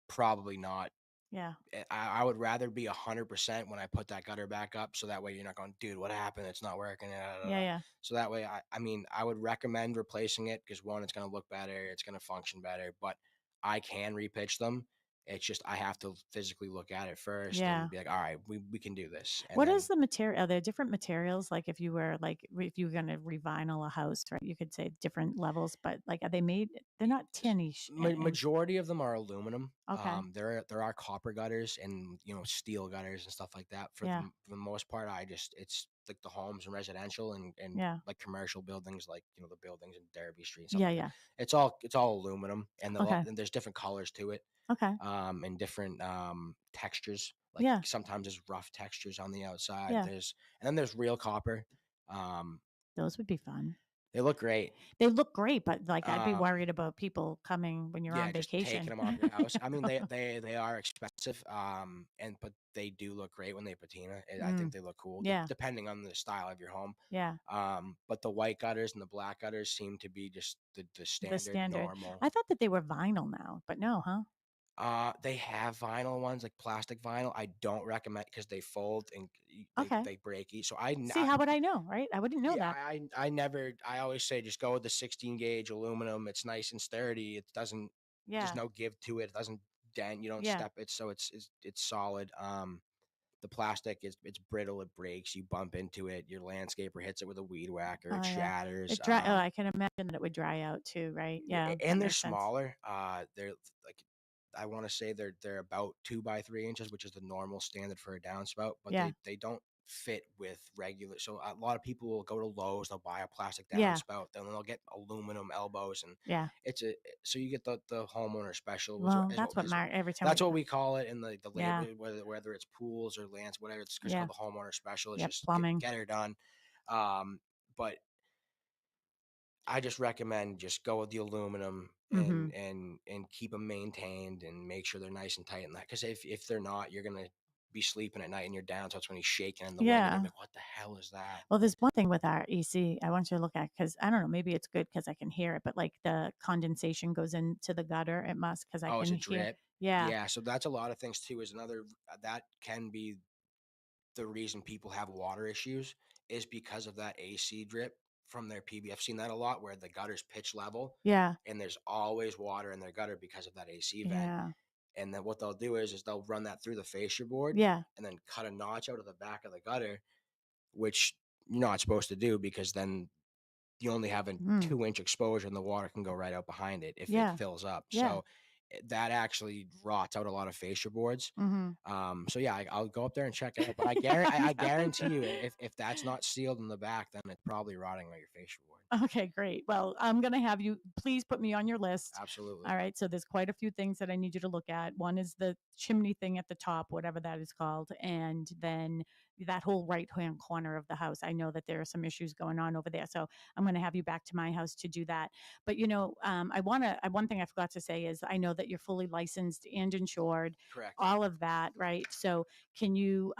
probably not. Yeah. I would rather be 100% when I put that gutter back up, so that way you're not going, dude, what happened? It's not working. Yeah. Yeah. So that way, I mean, I would recommend replacing it because one, it's going to look better, it's going to function better, but I can repitch them. It's just I have to physically look at it first Yeah. and be like, all right, we can do this, and What then is the material? Are there different materials? Like if you were if you were going to revinyl a house, right? You could say different levels, but like, are they made? They're not tinny. majority of them are aluminum. Okay. There are copper gutters and steel gutters and stuff like that. Yeah. For the most part, it's like the homes and residential and Yeah. like commercial buildings, like the buildings in Derby Street and stuff Yeah. like that. Yeah. It's all aluminum, and Okay. and there's different colors to it, Okay. and different textures. Like Yeah. sometimes there's rough textures on the outside. Yeah. And then there's real copper. Um, Those would be fun. They look great. They look great, but like I'd be Um, worried about people coming when you're on yeah, just taking vacation. them off your house. I mean, they are expensive, but they do look great when they patina. And I think Mm, they look cool, yeah, depending on the style of your home. yeah. But the white gutters and the black gutters seem to be just the The standard standard. normal. I thought that they were vinyl now, but no, huh? They have vinyl ones, like plastic vinyl. I don't recommend because they fold and Okay. they break each. So See, how would I know, right? I wouldn't know yeah, that. I never. I always say just go with the 16 gauge aluminum. It's nice and sturdy. It doesn't. There's Yeah, no give to it. It doesn't dent. You don't yeah. step it, so it's solid. The plastic is it's brittle. It breaks. You bump into it. Your landscaper hits it with a weed whacker. It Oh yeah. shatters. It dry. Oh, I can imagine that it would dry out too, right? Yeah, that And they're makes sense. smaller. They're like I want to say they're about 2 by 3 inches, which is the normal standard for a downspout, but Yeah, they don't fit with regular. So a lot of people will go to Lowe's, they'll buy a plastic yeah, downspout, then they'll get aluminum elbows, and yeah. it's a so you get the homeowner special Well, that's what Mark. Every time that's we. what we call it in the Yeah, labor, whether it's pools or lands, whatever. It's just yeah, called the homeowner special. It's yeah. just Plumbing. get her done. But I just recommend just go with the aluminum Mm-hmm. and keep them maintained and make sure they're nice and tight in that. Because if they're not, you're gonna be sleeping at night and you're down. So it's when he's shaking in the wind. You're gonna Yeah. be like, "What the hell is that?" Well, there's one thing with our AC I want you to look at because I don't know, maybe it's good because I can hear it, but like the condensation goes into the gutter. It must because I Oh, it's can a hear. drip. Yeah, Yeah, so that's a lot of things too. Is another that can be the reason people have water issues is because of that AC drip from their PB. I've seen that a lot where the gutter's pitch level yeah, and there's always water in their gutter because of that AC vent. yeah, And then what they'll do is they'll run that through the fascia board yeah. and then cut a notch out of the back of the gutter, which you're not supposed to do because then you only have a Mm, 2 inch exposure and the water can go right out behind it if it yeah, fills up. yeah. So that actually rots out a lot of fascia boards. Mm-hmm. So yeah, I'll go up there and check it out. But I guarantee you, if that's not sealed in the back, then it's probably rotting out your fascia board. Okay, great. Well, I'm going to have you please put me on your list. Absolutely All right. So there's quite a few things that I need you to look at. One is the chimney thing at the top, whatever that is called. And then that whole right hand corner of the house. I know that there are some issues going on over there. So I'm going to have you back to my house to do that. But, one thing I forgot to say is I know that you're fully licensed and insured, correct. all of that, right? So can you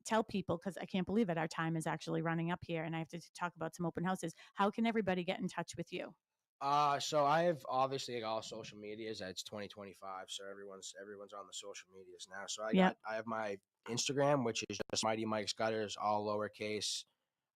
tell people, because I can't believe it, our time is actually running up here and I have to talk about some open houses. How can everybody get in touch with you? So I have obviously all social medias. It's 2025, so everyone's on the social medias now. So Yep. I have my Instagram, which is just Mighty Mike's Gutters, all lowercase.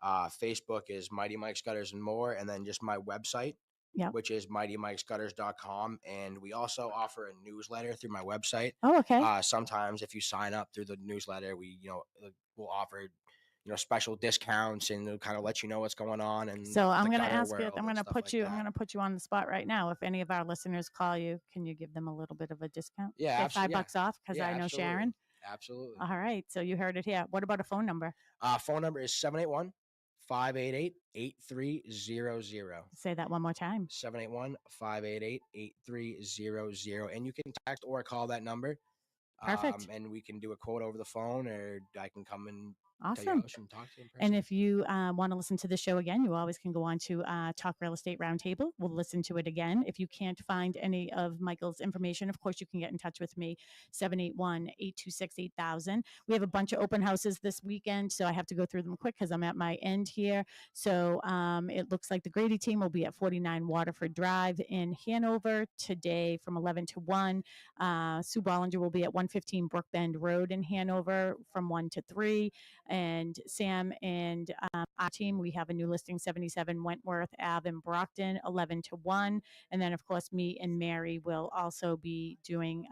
Facebook is Mighty Mike's Gutters and more, and then just my website, Yep. which is mightymikesgutters.com. And we also offer a newsletter through my website. Oh, okay. Sometimes if you sign up through the newsletter, we'll offer special discounts and it'll kind of let you know what's going on in So I'm the going to gutter ask it. world I'm and going to stuff put like you. I'm that. going to put you on the spot right now. If any of our listeners call you, can you give them a little bit of a discount? Yeah, Get absolutely. $5 off because Yeah, I know absolutely. Sharon. Absolutely. All right. So you heard it here. What about a phone number? Phone number is 781-588-8300. Say that one more time. 781-588-8300. And you can text or call that number. Perfect. And we can do a quote over the phone, or I can come and tell your Awesome. house and talk to you in And person. if you want to listen to the show again, you always can go on to Talk Real Estate Roundtable. We'll listen to it again. If you can't find any of Michael's information, of course, you can get in touch with me, 781-826-8000. We have a bunch of open houses this weekend, so I have to go through them quick because I'm at my end here. So it looks like the Grady team will be at 49 Waterford Drive in Hanover today from 11 to 1. Sue Bollinger will be at 115 Brookbend Road in Hanover from 1 to 3. And Sam and our team, we have a new listing, 77 Wentworth Ave in Brockton, 11 to 1. And then, of course, me and Mary will also be doing,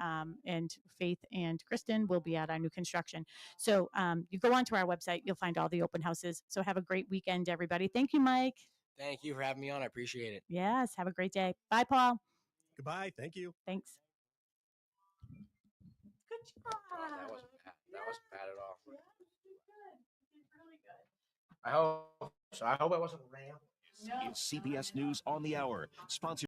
and Faith and Kristen will be at our new construction. So you go onto our website, you'll find all the open houses. So have a great weekend, everybody. Thank you, Mike. Thank you for having me on. I appreciate it. Yes, have a great day. Bye, Paul. Goodbye. Thank you. Thanks. Good job. Oh, that wasn't bad. That wasn't bad at all. Yeah, you did good. You did really good. I hope so. I hope I wasn't rambling. Is CBS News on the Hour, sponsored